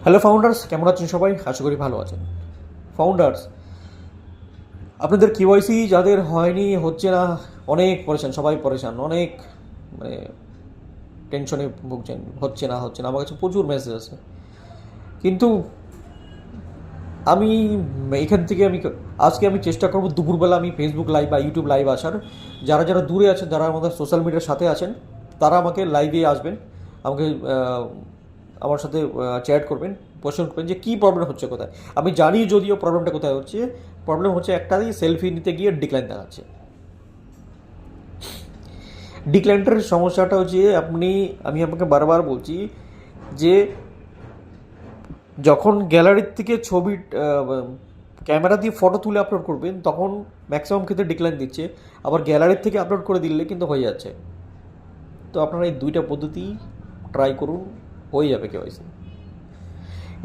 Hello founders, কেমন আছেন সবাই? আশা করি ভালো আছেন। ফাউন্ডার্স, আপনাদের কেওয়াইসি যাদের হয়নি, হচ্ছে না, অনেক পরেশান, সবাই পরেশান, অনেক মানে টেনশনে ভুগছেন, হচ্ছে না। আমার কাছে প্রচুর মেসেজ আছে, কিন্তু আমি এখান থেকে আজকে আমি চেষ্টা করব দুপুরবেলা আমি ফেসবুক লাইভ বা ইউটিউব লাইভ আসার। যারা যারা দূরে আছেন, যারা আমাদের সোশ্যাল মিডিয়ার সাথে আছেন, তারা আমাকে লাইভে আসবেন, আমাকে আমার সাথে চ্যাট করবেন, কোশ্চেন করবেন যে কী প্রবলেম হচ্ছে, কোথায়। আমি জানি যদিও প্রবলেমটা কোথায় হচ্ছে। প্রবলেম হচ্ছে একটাই, সেলফি নিতে গিয়ে ডিক্লাইন দেখাচ্ছে। ডিক্লাইনটার সমস্যাটা হচ্ছে আমি আপনাকে বারবার বলছি যে যখন গ্যালারির থেকে ছবি ক্যামেরা দিয়ে ফটো তুলে আপলোড করবেন, তখন ম্যাক্সিমাম ক্ষেত্রে ডিক্লাইন দিচ্ছে। আবার গ্যালারির থেকে আপলোড করে দিলে কিন্তু হয়ে যাচ্ছে। তো আপনারা এই দুইটা পদ্ধতি ট্রাই করুন, হয়ে যাবে কেওয়াইসি।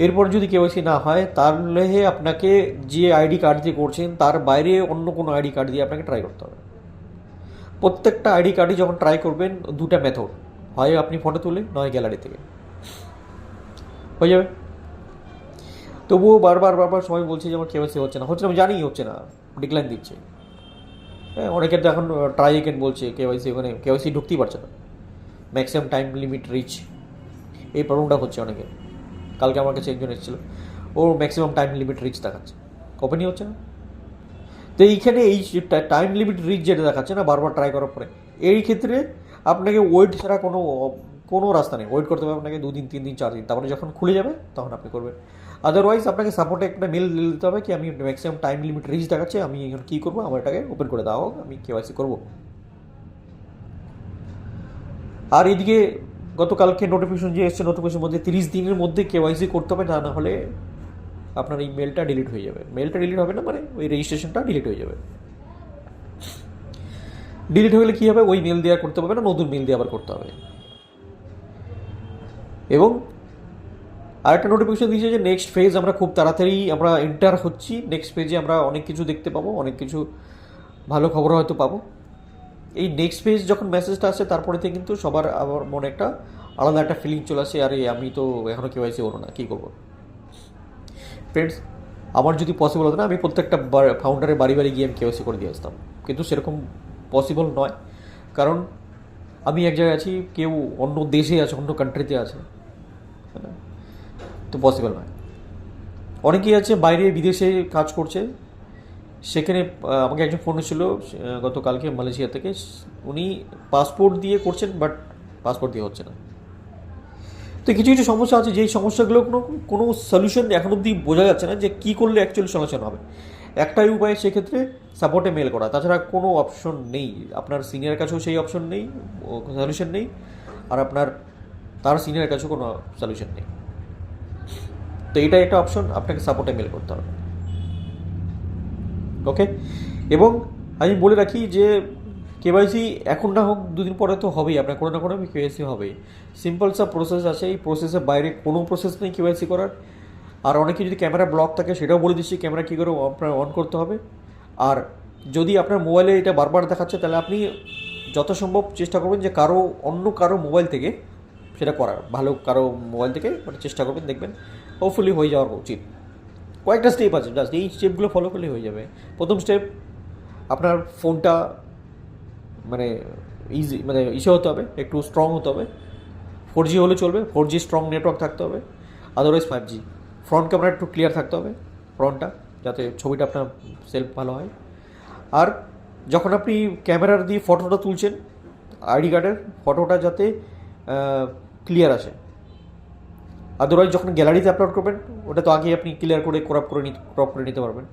এরপর যদি কেওয়াইসি না হয়, তাহলে আপনাকে যে আইডি কার্ড দিয়ে করছেন তার বাইরে অন্য কোনো আইডি কার্ড দিয়ে আপনাকে ট্রাই করতে হবে। প্রত্যেকটা আইডি কার্ডই যখন ট্রাই করবেন, দুটা মেথড, হয় আপনি ফটো তুলে, নয় গ্যালারি থেকে, হয়ে যাবে। তবুও বারবার বারবার সবাই বলছে যে আমার কেওয়াইসি হচ্ছে না, আমি জানি হচ্ছে না, ডিক্লাইন দিচ্ছে। হ্যাঁ, অনেকের তো এখন ট্রাই এগেন বলছে, কেওয়াইসি ওখানে কেওয়াইসি ঢুকতেই পারছে না, ম্যাক্সিমাম টাইম লিমিট রিচ। এই প্রবলেমটা হচ্ছে অনেকের। কালকে আমার কাছে একজন এসেছিলো, ওর ম্যাক্সিমাম টাইম লিমিট রিচ দেখাচ্ছে, ওপেনই হচ্ছে না। তো এইখানে এই টাইম লিমিট রিচ যেটা দেখাচ্ছে না, বারবার ট্রাই করার পরে, এই ক্ষেত্রে আপনাকে ওয়েট ছাড়া কোনো রাস্তা নেই। ওয়েট করতে হবে আপনাকে 2 দিন, 3 দিন, 4 দিন, তারপরে যখন খুলে যাবে তখন আপনি করবেন। আদারওয়াইজ আপনাকে সাপোর্টে একটা মেল দিতে হবে কি আমি ম্যাক্সিমাম টাইম লিমিট রিচ দেখাচ্ছে, আমি এখন কী করবো, আমার এটাকে ওপেন করে দেওয়া হোক, আমি কেওয়াইসি করবো। আর এদিকে গতকালকে নোটিফিকেশন যে এসছে, নোটিফিকেশনের মধ্যে 30 দিনের মধ্যে কেওয়াইসি করতে হবে, তা না হলে আপনার এই মেলটা ডিলিট হয়ে যাবে। মেলটা ডিলিট হবে না, মানে ওই রেজিস্ট্রেশনটা ডিলিট হয়ে যাবে। ডিলিট হয়ে গেলে কী হবে, ওই মেল দেওয়া করতে পারবে না, নতুন মেল দিয়ে আবার করতে হবে। এবং আরেকটা নোটিফিকেশন দিয়েছে যে নেক্সট ফেজ আমরা খুব তাড়াতাড়ি আমরা এন্টার হচ্ছি, নেক্সট ফেজে আমরা অনেক কিছু দেখতে পাবো, অনেক কিছু ভালো খবর হয়তো পাবো। এই নেক্সট ফেজ যখন মেসেজটা আসে, তারপরে থেকে কিন্তু সবার আবার মনে একটা আলাদা একটা ফিলিং চলে আসে, আরে আমি তো এখনও কেওয়াইসি হলো না, কী করবো। ফ্রেন্ডস, আমার যদি পসিবল হতো না, আমি প্রত্যেকটা ফাউন্ডারের বাড়ি বাড়ি গিয়ে আমি কেওয়াইসি করে দিয়ে আসতাম, কিন্তু সেরকম পসিবল নয়। কারণ আমি এক জায়গায় আছি, কেউ অন্য দেশে আছে, অন্য কান্ট্রিতে আছে, তো পসিবল নয়। অনেকেই আছে বাইরে বিদেশে কাজ করছে, সেখানে আমাকে একজন ফোন এসেছিল গতকালকে মালয়েশিয়া থেকে। উনি পাসপোর্ট দিয়ে করছেন, বাট পাসপোর্ট দিয়ে হচ্ছে না। তো কিছু কিছু সমস্যা আছে, যেই সমস্যাগুলো কোনো সলিউশন এখন অবধি বোঝা যাচ্ছে না যে কী করলে অ্যাকচুয়ালি সলিউশন হবে। একটাই উপায় সেক্ষেত্রে, সাপোর্টে মেল করা, তাছাড়া কোনো অপশন নেই। আপনার সিনিয়রের কাছেও সেই অপশন নেই, সলিউশন নেই, আর আপনার তার সিনিয়রের কাছেও কোনো সলিউশন নেই। তো এইটাই একটা অপশন, আপনাকে সাপোর্টে মেল করতে হবে। ওকে। এবং আমি বলে রাখি যে কেওয়াইসি এখন না হোক, 2 দিন পরে তো হবেই, আপনার কোনো না কোনো কেওয়াইসি হবেই। সিম্পল সব প্রসেস আছে, এই প্রসেসের বাইরে কোনো প্রসেস নেই কেওয়াইসি করার। আর অনেকে যদি ক্যামেরা ব্লক থাকে, সেটাও বলে দিচ্ছি ক্যামেরা কী করে আপনার অন করতে হবে। আর যদি আপনার মোবাইলে এটা বারবার দেখাচ্ছে, তাহলে আপনি যত সম্ভব চেষ্টা করবেন যে অন্য কারো মোবাইল থেকে সেটা করার, ভালো কারো মোবাইল থেকে মানে চেষ্টা করবেন, দেখবেন হোপফুলি হয়ে যাওয়ার উচিত। কয়েকটা স্টেপ আছে, জাস্ট এই স্টেপগুলো ফলো করলে হয়ে যাবে। প্রথম স্টেপ, আপনার ফোনটা মানে ইসে হতে হবে, একটু স্ট্রং হতে হবে। 4G হলে চলবে, 4G স্ট্রং নেটওয়ার্ক থাকতে হবে, আদারওয়াইজ 5G। ফ্রন্ট ক্যামেরা একটু ক্লিয়ার থাকতে হবে, ফ্রন্টটা, যাতে ছবিটা আপনার সেলফ ভালো হয়। আর যখন আপনি ক্যামেরার দিয়ে ফটোটা তুলছেন, আইডি কার্ডের ফটোটা যাতে ক্লিয়ার আসে। আদারওয়াইজ যখন গ্যালারিতে আপলোড করবেন, ওটা তো আগে আপনি ক্লিয়ার করে ক্রপ করে নিতে পারবেন।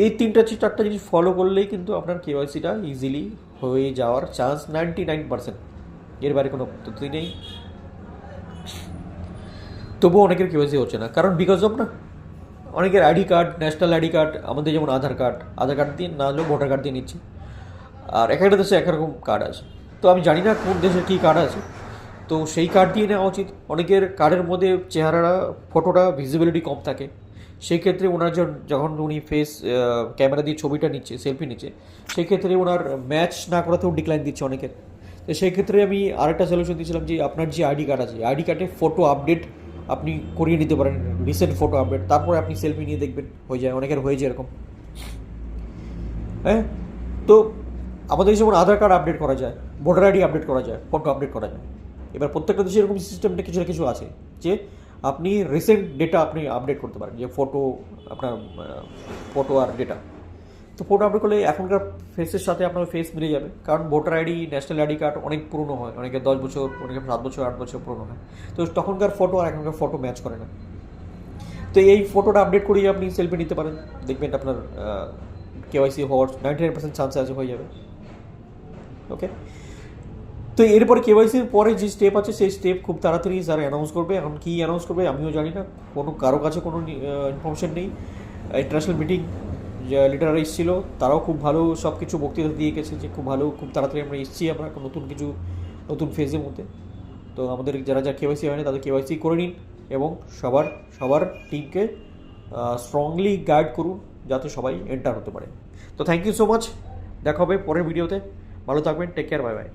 এই 3-4টা জিনিস ফলো করলেই কিন্তু আপনার কেওয়াইসিটা ইজিলি হয়ে যাওয়ার চান্স 99%। এর বাইরে কোনো পদ্ধতি নেই। তবুও অনেকের কেওয়াইসি হচ্ছে না, কারণ বিকজ অফ না, অনেকের ID card, national ID card, আমাদের যেমন আধার কার্ড দিয়ে না হলেও ভোটার কার্ড দিয়ে নিচ্ছি। আর এক একটা দেশে এক রকম কার্ড আছে, তো আমি জানি না কোন দেশের কী কার্ড আছে, তো সেই কার্ড দিয়ে নেওয়া উচিত। অনেকের কার্ডের মধ্যে চেহারা, ফটোটা ভিজিবিলিটি কম থাকে, সেই ক্ষেত্রে ওনার যখন উনি ফেস ক্যামেরা দিয়ে ছবিটা নিচ্ছে, সেলফি নিচ্ছে, সেই ক্ষেত্রে ওনার ম্যাচ না করাতেও ডিক্লাইন দিচ্ছে অনেকের। তো সেই ক্ষেত্রে আমি আরেকটা সলিউশন দিয়েছিলাম যে আপনার যে আইডি কার্ড আছে, আইডি কার্ডে ফটো আপডেট আপনি করিয়ে নিতে পারেন রিসেন্ট ফটো আপডেট, তারপরে আপনি সেলফি নিয়ে দেখবেন, হয়ে যায়, অনেকের হয়েছে এরকম। হ্যাঁ, তো আমাদের যেমন আধার কার্ড আপডেট করা যায়, ভোটার আইডি আপডেট করা যায়, ফটো আপডেট করা যায়। এবার প্রত্যেকটা দেশে এরকম সিস্টেমটা কিছু না কিছু আছে যে আপনি রিসেন্ট ডেটা আপনি আপডেট করতে পারেন, যে ফটো, আপনার ফটো আর ডেটা। তো ফটো আপডেট করলে এখনকার ফেসের সাথে আপনার ফেস মিলে যাবে, কারণ voter ID, national ID card অনেক পুরনো হয়, অনেকে 10 বছর, অনেকে 7 বছর, 8 বছর পুরনো হয়। তো তখনকার ফটো আর এখনকার ফটো ম্যাচ করে না। তো এই ফটোটা আপডেট করিয়ে আপনি সেলফি নিতে পারেন, দেখবেন আপনার কেওয়াইসি হওয়ার 99% চান্স আছে, হয়ে যাবে। ওকে, তো এরপরে কেওয়াইসির পরে যে স্টেপ আছে সেই স্টেপ খুব তাড়াতাড়ি স্যার অ্যানাউন্স করবে। এখন কী অ্যানাউন্স করবে আমিও জানি না, কারো কাছে কোনো ইনফরমেশন নেই। ইন্টারন্যাশনাল মিটিং যে লিডাররা এসেছিল তারাও খুব ভালো সব কিছু বক্তৃতা দিয়ে গেছে, যে খুব ভালো, খুব তাড়াতাড়ি আমরা এসেছি, আমরা নতুন কিছু, নতুন ফেজের মধ্যে। তো আমাদের যারা কেওয়াইসি হয়নি তাদের কেওয়াইসি করে নিন, এবং সবার টিমকে স্ট্রংলি গাইড করুন যাতে সবাই এন্টার হতে পারে। তো থ্যাংক ইউ সো মাচ, দেখা হবে পরের ভিডিওতে, ভালো থাকবেন, টেক কেয়ার, বাই বাই।